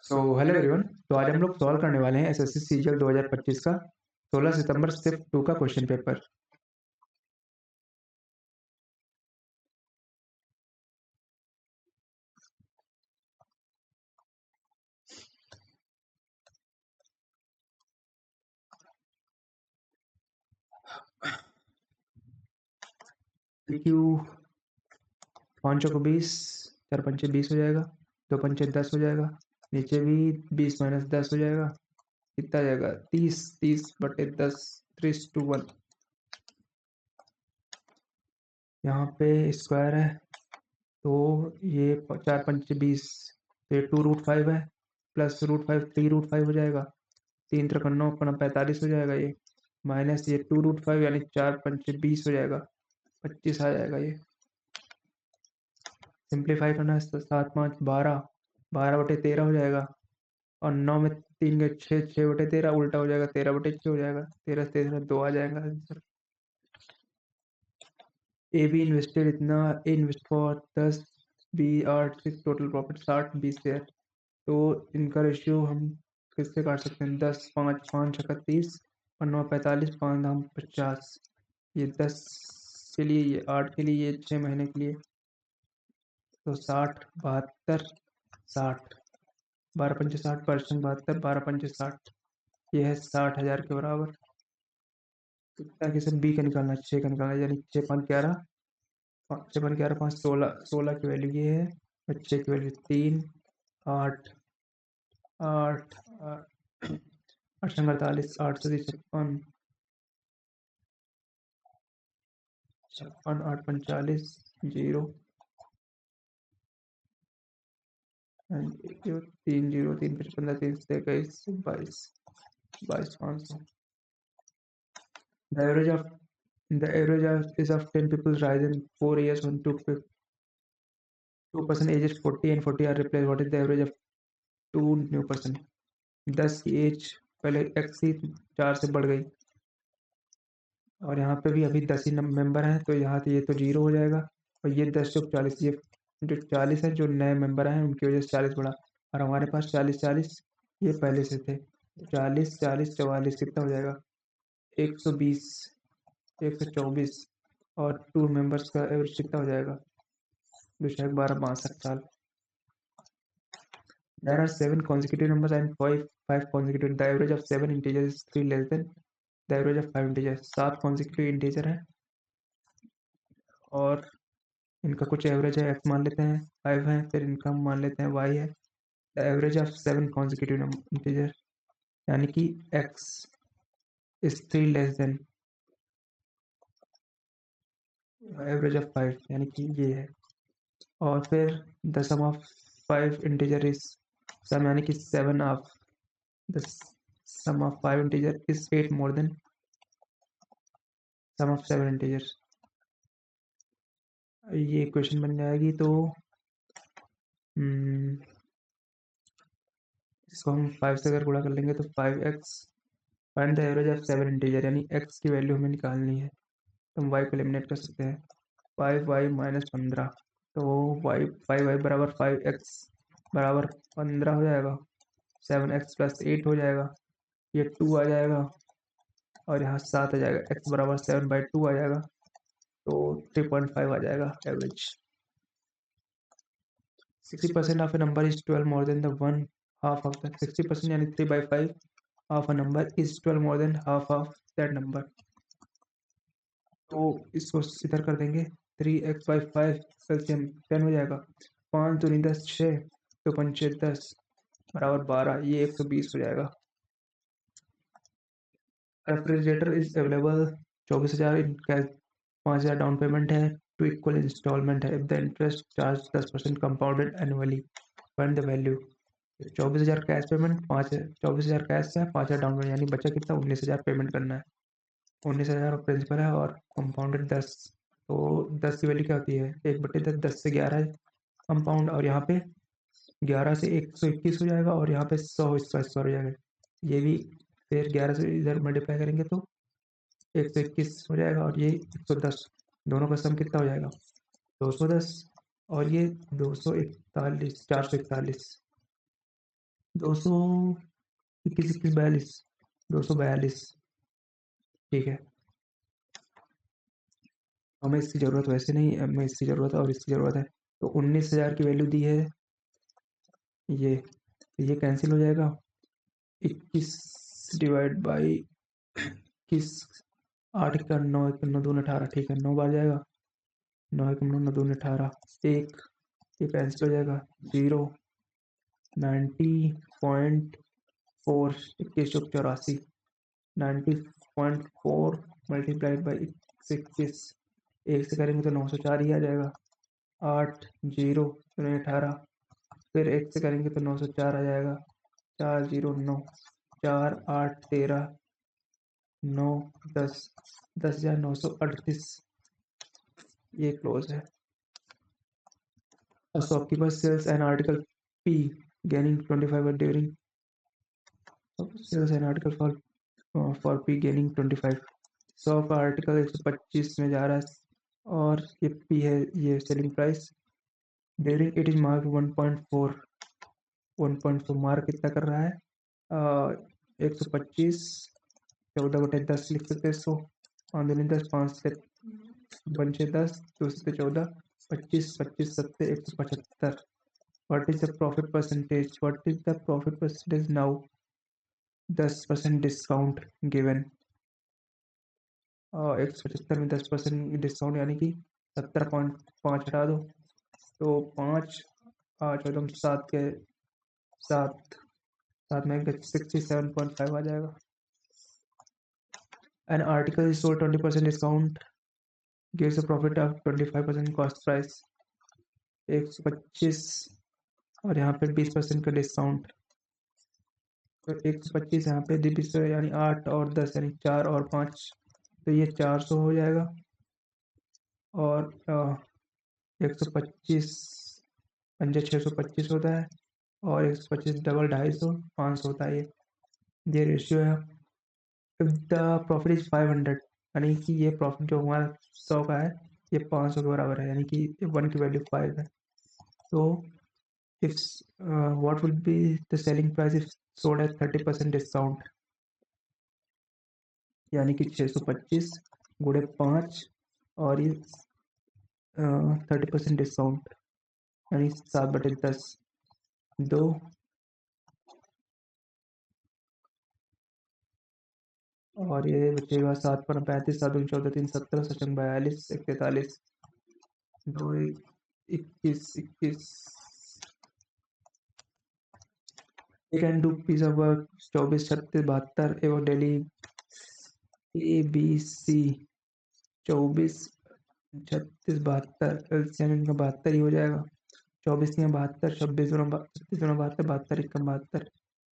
So hello everyone. तो आज हम लोग सॉल्व करने वाले हैं एसएससी सीजीएल 2025 का 16 सितंबर शिफ्ट 2 का क्वेश्चन पेपर। क्यू 5 को 20, 4 पंचे 20 हो जाएगा, 2 पंचे 10 हो जाएगा, नीचे भी 20 माइनस 10 हो जाएगा, कितना जाएगा 30, 30/10, 3:1। यहाँ पे स्क्वायर है तो ये 4 पंचे 20, तो ये 2√5 है, प्लस √5 3√5 हो जाएगा, 3×9=45 हो जाएगा ये, माइनस ये 2√5 यानी 4 पंचे 20 हो जाएगा, 25 आ जाएगा ये। सिंप्लीफाई करना है तो 7×5 = 12, 12/13 हो जाएगा, और 9 में 3 के 6, 6/13 उल्टा हो जाएगा, 13/6 हो जाएगा, 13 से 13 2 आ जाएगा आंसर। ए बी इन्वेस्टेड इतना, A invest for 10, B 8, 6, total profit 60, 20 share. तो इनका रेशियो हम किससे काट सकते हैं, 10, 5, 5×6 = 30, और 9 45, 5 दाम 50। ये 10 के लिए, ये 8 के लिए, ये 6 महीने के लिए, तो 60, 72, 60, 12×5 = 60, 72, 12×5 = 60, ये है 60,000 के बराबर। कितना किसे बी का निकालना है, 6 का निकालना है, यानी 6×5 = 11, 6×5 = 5, 16, 16 की वैल्यू ये है, और 6 की वैल्यू 3, 8, 8, 8×48, 8 से 56, 56, 8×45, 0, 3, 0, 3×15, 3 से 21, 22, 22,500। The average of the average is of 10 people rise in 4 years when 2% age is 40 and 40 are replaced. What is the average of 2 new person? 10 की एज पहले x थी, 4 से बढ़ गई, और यहाँ पे भी अभी 10 ही मेंबर हैं, तो यहाँ से ये तो 0 हो जाएगा, और ये 10 से 40, ये जो 40 है जो नए मेंबर हैं उनकी वजह से 40 बढ़ा, और हमारे पास 40, 40 ये पहले से थे, 40, 40, 44 कितना हो जाएगा, 120, 124, और 2 मेंबर्स का एवरेज कितना हो जाएगा, 2×12 = 62 साल। There are 7 consecutive numbers and 5 consecutive. The average of 7 integers is 3 less than the average of 5 integers. 7 consecutive integer है, और इनका कुछ एवरेज है, x मान लेते हैं 5 है, फिर इनका मान लेते हैं y है। The average of 7 consecutive integer यानी कि x is 3 less than average of 5 यानी कि ये है, और फिर the sum of 5 integer is sum यानी कि 7 of the sum of 5 integer is 8 more than sum of 7 integers। ये इक्वेशन बन जाएगी, तो इसको हम 5 से अगर गुणा कर लेंगे तो 5x, find the average of 7 integer, यानी x की वैल्यू हमें निकालनी है, तो हम y को एलिमिनेट कर सकते हैं, 5y - 15, तो y 5y बराबर 5x बराबर 15 हो जाएगा, 7x + 8 हो जाएगा, ये 2 आ जाएगा, और यहाँ 7 आ जाएगा, x बराबर 7/2 आ जाएगा, तो 3.5 आ जाएगा average. 60% of a number is 12 more than the one half of the 60% यानी 3/5 of a number is 12 more than half of that number। तो इसको इधर कर देंगे, 3x/5 एलसीएम 10 हो जाएगा, 5 दूनी 10, 6, 2 पंचे 10 बराबर 12, ये 120 हो जाएगा। Refrigerator is available 24,000 in cash, 5,000 down payment है, 2 इक्वल इंस्टॉलमेंट है, if the interest charge 10% compounded annually, find the value. 24,000 cash payment, 24,000 cash है, 5,000 डाउन पेमेंट, यानी बचा कितना, 19,000 पेमेंट करना है, 19,000 प्रिंसिपल है, और कंपाउंडेड 10, तो 10 की वैल्यू क्या होती है, 1/10, 10 से 11 कंपाउंड, और यहाँ पे 11 से 121 हो जाएगा, और यहाँ पे 100 इसका स्क्वायर हो जाएगा, ये भी फिर 11 से इधर मल्टीप्लाई करेंगे तो 121 हो जाएगा, और ये 110, दोनों का सम कितना हो जाएगा, 210, और ये 241, 441, 221, 21, 42, 242। ठीक है, हमें इसकी ज़रूरत वैसे नहीं, हमें इसकी ज़रूरत है और इसकी ज़रूरत है। तो 19,000 की वैल्यू दी है ये कैंसिल हो जाएगा। 21 डिवाइड बाई 21, 8 का 9, 1 9 2 18, ठीक है 9 बार जाएगा। 9 1 9 9 2 18, एक ये कैंसिल हो जाएगा। 0, 90.4, 21 84, 90.4 मल्टीप्लाइड बाई 21, एक से करेंगे तो 904 ही आ जाएगा। 8 0 18, फिर एक से करेंगे तो 904 आ जाएगा। 4 0 9, 4 8 13, 9 10, 10,938, ये क्लोज है। Shopkeeper sells an article P gaining 25 during sales an article for P gaining 25। 100 का आर्टिकल 125 में जा रहा है और ये P है, ये selling price. During it is mark 1.4 mark कितना कर रहा है? 125, 14/10 लिख सकते हैं इसको। 5 दूनी 10, 5 से 5 10, 2 से 14, 25, 25 सत्ते 175। What is the profit percentage? What is the profit percentage now? 10% discount given. 175 में 10% डिस्काउंट यानी कि 70.5 हटा दो तो 5 14 7 के 7 में 67.5 आ जाएगा। An article is sold 20% discount gives a profit of 25% cost price। 125 और यहाँ पे 20% का डिस्काउंट, तो 125 यहाँ पे 20 यानी 8 और 10 यानी 4 और 5, तो ये 400 हो जाएगा। और 125 पंजे 625 होता है और 125 डबल 250, 500 होता है। ये रेशियो है। इफ द प्रॉफिट इज 500, यानी कि ये प्रॉफिट जो हमारा 100 का है ये 500 के बराबर है, यानी कि 1 की वैल्यू 5 है। तो if what will be the selling price if sold at 30% discount, यानी कि 625 गुणे 5 और ये 30% डिस्काउंट यानी 7/10, 2 और ये बचेगा 7 पर 35, 7 14 3 17, 7 42, 1 43, 2 21 21। You can do piece of work 24 36 72 एवं डेली ABC 24 36 72, एलसीएम इनका 72 ही हो जाएगा। 24 या 72, 26 गुना 36 गुना 72, 72 एकम 72।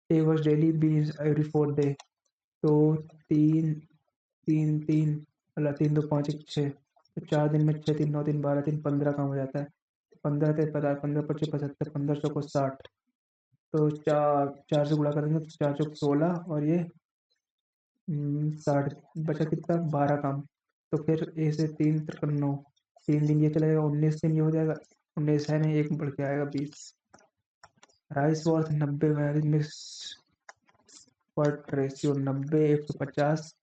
ए was daily be every 4 day, तो 3 3 3 मतलब 3 2 5 1 6, तो 4 दिन में 6 3 9 3 12 3 15 काम हो जाता है। 15 3 50, 15 25 75, 1500 को 60, तो 4 से गुणा करेंगे तो 4 चौक 16 और ये 60, बचा कितना 12 काम। तो फिर ए से 3 त्रिकम 9, 3 दिन ये चला जाएगा, 19 दिन ये हो जाएगा। 19 है नहीं, एक बढ़ के आएगा 20। Rice worth 90 mix worth ratio 90 150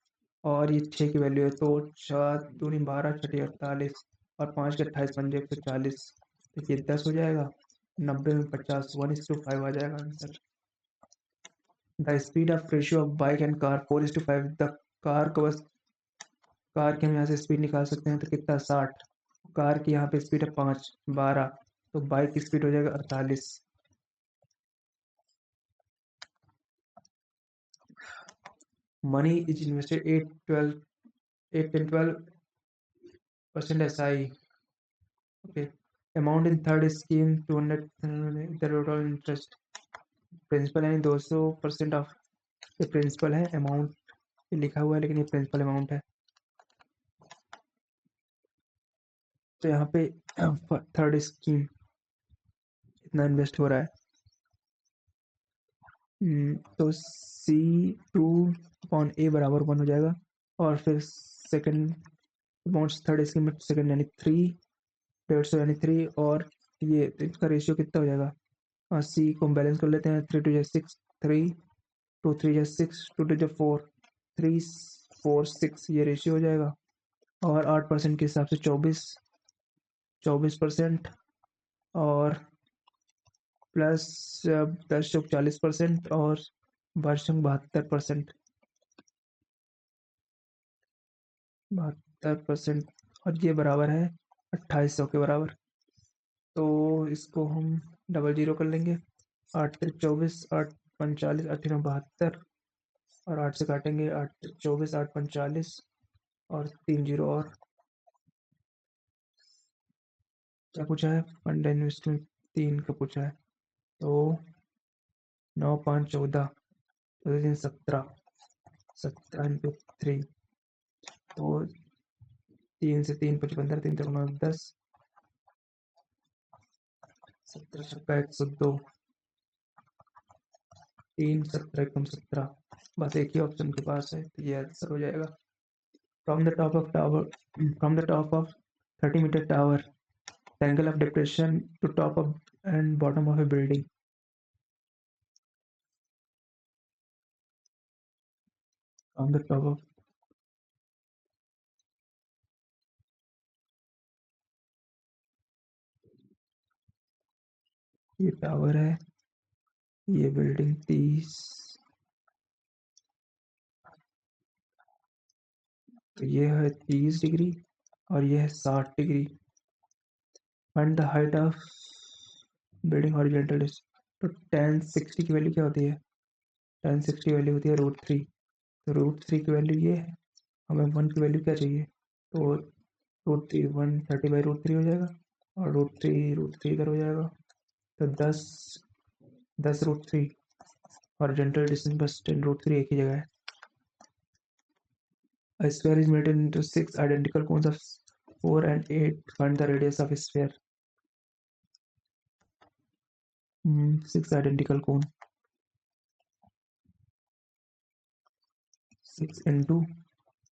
और ये 6 की वैल्यू है, तो 4 दूनी 12 छठी 48 और 5 के 28 पंजे 140, तो ये 10 हो जाएगा। 90 में 50 1:5 आ जाएगा answer. The speed of ratio of bike and car 4:5। The car को बस कार की हम यहाँ से स्पीड निकाल सकते हैं, तो कितना 60, कार की यहाँ पे स्पीड है 5 12, तो बाइक की स्पीड हो जाएगा 48। Money is invested 8 10 12% SI। Okay, amount in third scheme 200, the total interest principal यानी 200% ऑफ ये प्रिंसिपल है। अमाउंट लिखा हुआ है लेकिन ये प्रिंसिपल अमाउंट है। तो यहाँ पे थर्ड स्कीम इतना इन्वेस्ट हो रहा है। तो C2/A बराबर 1 हो जाएगा और फिर सेकंड अमाउंट थर्ड स्कीम में सेकंड यानी 3 150 यानी 3 और ये इसका रेशियो कितना हो जाएगा सी को हम बैलेंस कर लेते हैं। 3 2 जा 6, 3 2 3 जा 6, 2 2 जा 4, 3 4 6 ये रेशियो हो जाएगा। और 8% के हिसाब से 24%, और प्लस 10 चौक 40%, और वर्षंक 72%, 72%, और ये बराबर है 2800 के बराबर। तो इसको हम डबल जीरो कर लेंगे। 8 3 24, 8 45, 8 9 72, और 8 से काटेंगे। 8 3 24, 8 45, और 3 जीरो। और क्या पूछा है? फंड इन्वेस्टमेंट 3 का पूछा है। तो 9 5 14, 3 17, 17 इंटू 3, तो 3 से 3 55, 3 3 9 10, 17 छक्का 102, 3 17 एकम 17। बस एक ही ऑप्शन के पास है, तो ये आंसर हो जाएगा। From the top of tower, from the top of 30-meter tower, the angle of depression to top of and bottom of a building. From the top of, ये टावर है, ये बिल्डिंग 30, तो ये है 30 डिग्री, और ये है 60 degree. Find the height of building horizontal. तो tan 60 की वैल्यू क्या होती है? tan 60 की वैल्यू होती है √3। तो √3 की वैल्यू ये है, हमें 1 की वैल्यू क्या चाहिए? तो √3 130/√3 हो जाएगा, और √3 इधर हो जाएगा। तो 10 √3, हॉरिजॉन्टल डिस्टेंस बस 10 √3 एक ही जगह है। A sphere is made into 6 identical cones of 4 and 8. Find the radius of a sphere. 6 identical cone. 6 into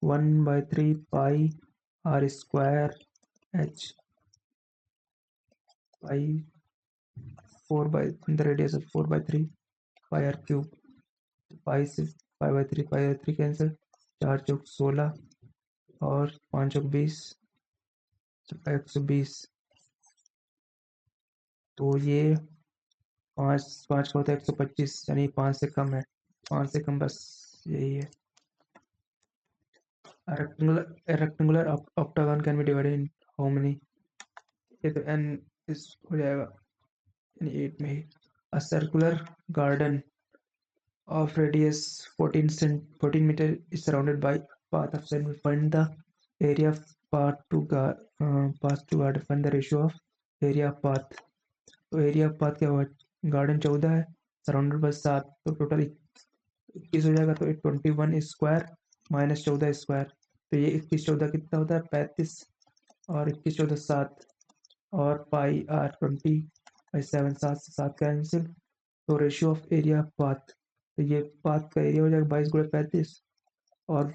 1/3 pi r square h, pi 4 by the radius of 4/3 pi r cube. pi से 5/3 pi r3 cancel, 4 चौक 16, और 5 चौक 20, 120। तो ये 5 5 का होता है 125, यानी 5 से कम है। 5 से कम, बस यही है। rectangular octagon can be divided in how many? ये तो n इस हो जाएगा, यानी 8 में ही। A circular garden of radius 14 meter is surrounded by path of 7. Find the area of path to garden. Find the ratio of area of path. तो area of path क्या होगा? गार्डन 14 है, सराउंडेड बाय 7, तो total 21 हो जाएगा। तो 21 square minus 14 square, तो ये 21 14 कितना होता है? 35, और 21 14 7, और पाई r 20/7, 7 से 7 कैंसिल। तो ratio of area of path, तो ये पाथ का एरिया हो जाएगा 22 × 35, और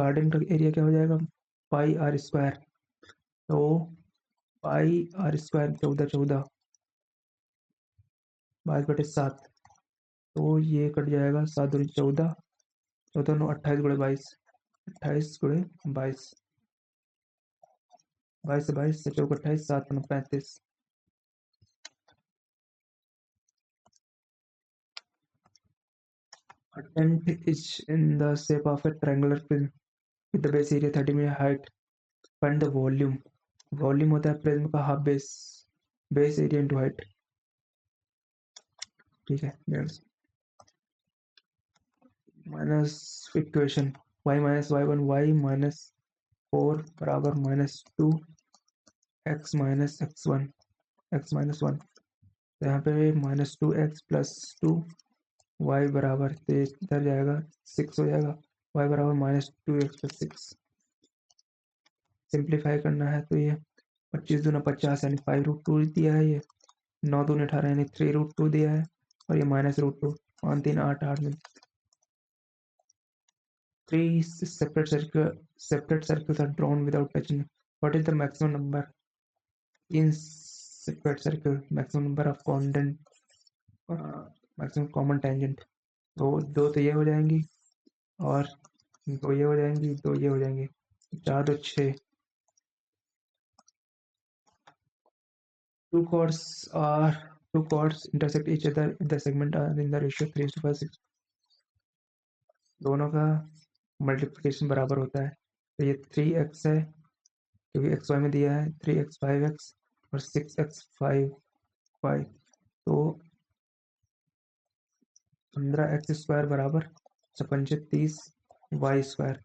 गार्डन का एरिया क्या हो जाएगा? पाई r स्क्वायर। तो पाई r स्क्वायर 14 14 22/7, तो ये कट जाएगा। 7 दूनी 14, 14 9 28 × 22, 28 × 22, 22 से 22 से चौक 28, 7 9 35। A tent is in the shape of a triangular prism with the base area 30 meter height. Find the volume. Volume होता है प्रिज्म का half base, base area into height. ठीक है, minus equation y minus y1 y minus 4 बराबर -2 x minus x1 x minus 1। तो यहाँ पे -2x + 2 y बराबर, तो इधर जाएगा 6 हो जाएगा। y बराबर -2x + 6। सिंप्लीफाई करना है तो ये 25 दूना 50, यानी 5√2 दिया है। ये 9 दूनी 18, यानी 3√2 दिया है, और ये -√2, 5 3 8 8 में 3 separate circles are drawn without touching. What is the maximum number in separate circle? Maximum number of maximum common tangent, तो दो तो ये हो जाएंगी और दो ये हो जाएंगी, दो ये हो जाएंगी, चार दो छः। Two chords intersect each other if the segment are in the ratio 3:6। दोनों का मल्टीप्लिकेशन बराबर होता है, तो ये 3x है क्योंकि एक्स वाई में दिया है, 3x 5x और 6x 5y, तो 15x² बराबर 55 30y²,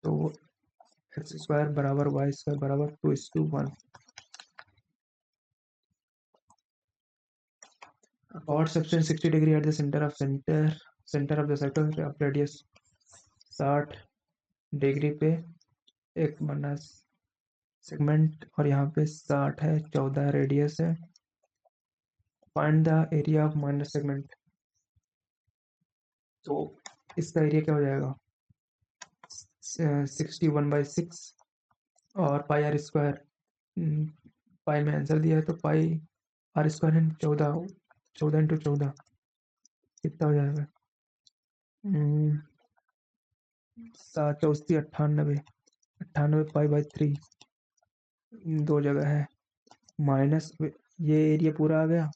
तो x² बराबर y² बराबर 2:1। Chord subtend 60 degree at the center of the circle of radius 60 degree पे एक बना सेगमेंट और यहाँ पे 60 है, 14 रेडियस है। Find the area of minor segment, तो इसका एरिया क्या हो जाएगा 61/6 और पाई आर स्क्वायर, पाई में आंसर दिया है तो पाई आर स्क्वायर है 14, 14 इंटू 14 कितना हो जाएगा 7 98, 98 पाई/3, दो जगह है माइनस, ये एरिया पूरा आ गया।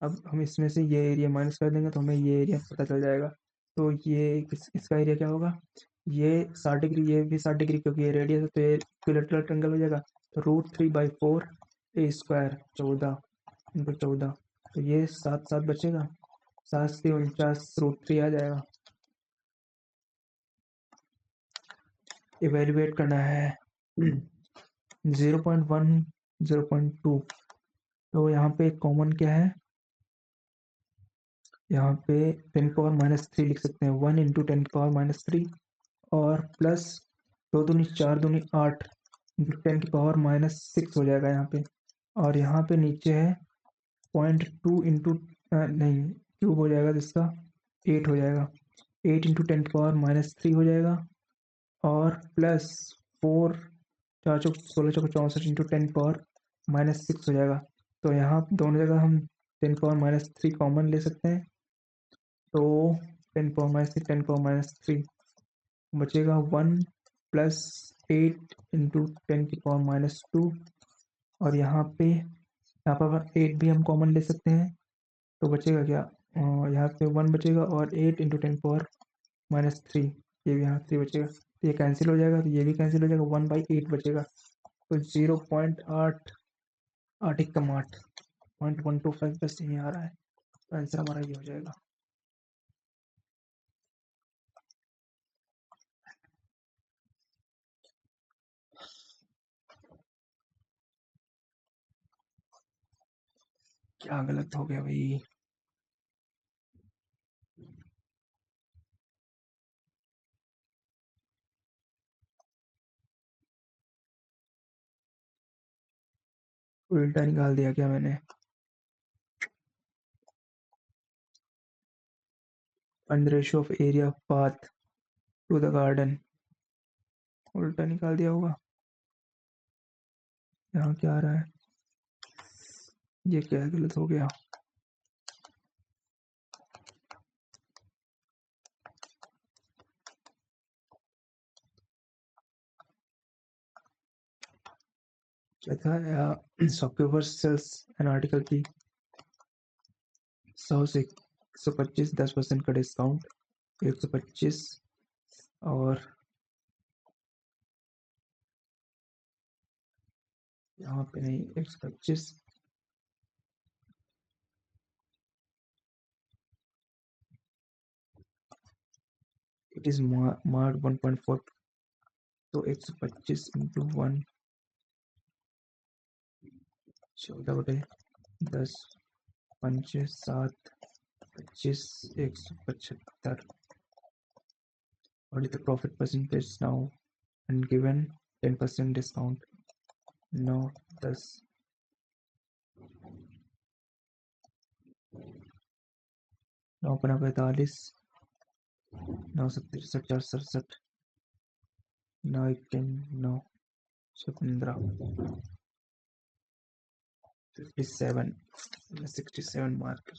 अब हम इसमें से ये एरिया माइनस कर देंगे तो हमें ये एरिया पता चल जाएगा। तो ये इसका एरिया क्या होगा, ये 60 डिग्री, ये भी 60 डिग्री क्योंकि ये रेडियस है तो ये इक्विलेटरल ट्रायंगल हो जाएगा। तो √3/4 a² 14 इंटू 14, तो ये 7 7 बचेगा, 7 से 49 √3 आ जाएगा। इवेल्युएट करना है 0.1 0.2, तो यहाँ पे कॉमन क्या है, यहाँ पे 10⁻³ लिख सकते हैं, 1 इंटू 10⁻³ और प्लस 2 दूनी 4 दूनी 8 इंटू 10⁻6 हो जाएगा यहाँ पे। और यहाँ पे नीचे है 0.2 इंटू नहीं क्यूब हो जाएगा, जिसका 8 हो जाएगा, 8 इंटू 10⁻³ हो जाएगा और प्लस 4 4 चौक 16 चौक 64 इंटू 10⁻6 हो जाएगा। तो यहाँ दोनों जगह हम 10⁻³ कॉमन ले सकते हैं, तो 10⁻³ 10⁻³ बचेगा 1 प्लस 8 इंटू 10⁻², और यहाँ पर 8 भी हम कॉमन ले सकते हैं, तो बचेगा क्या, यहाँ पे 1 बचेगा और 8 इंटू 10⁻3, ये भी यहाँ 3 बचेगा, तो ये कैंसिल हो जाएगा, तो ये भी कैंसिल हो जाएगा, 1/8 बचेगा, तो 0.8 8 एकम 8 0.125 बस यही आ रहा है, तो आंसर हमारा ये हो जाएगा। क्या गलत हो गया भाई, उल्टा निकाल दिया क्या मैंने। Find the ratio of area of path to the garden, उल्टा निकाल दिया होगा। यहाँ क्या आ रहा है, ये क्या गलत हो गया, क्या था, शॉपकीपर सेल्स एन आर्टिकल की 100 से 125 10% का डिस्काउंट, 125 और यहाँ पे नहीं 125, इट इज मार्क 1.4, तो 125 into 1 14/10 5 7 25 175, what is the profit percentage now and given 10% discount, 9 10 9×45 9 7 67 9 9 15 57 67 mark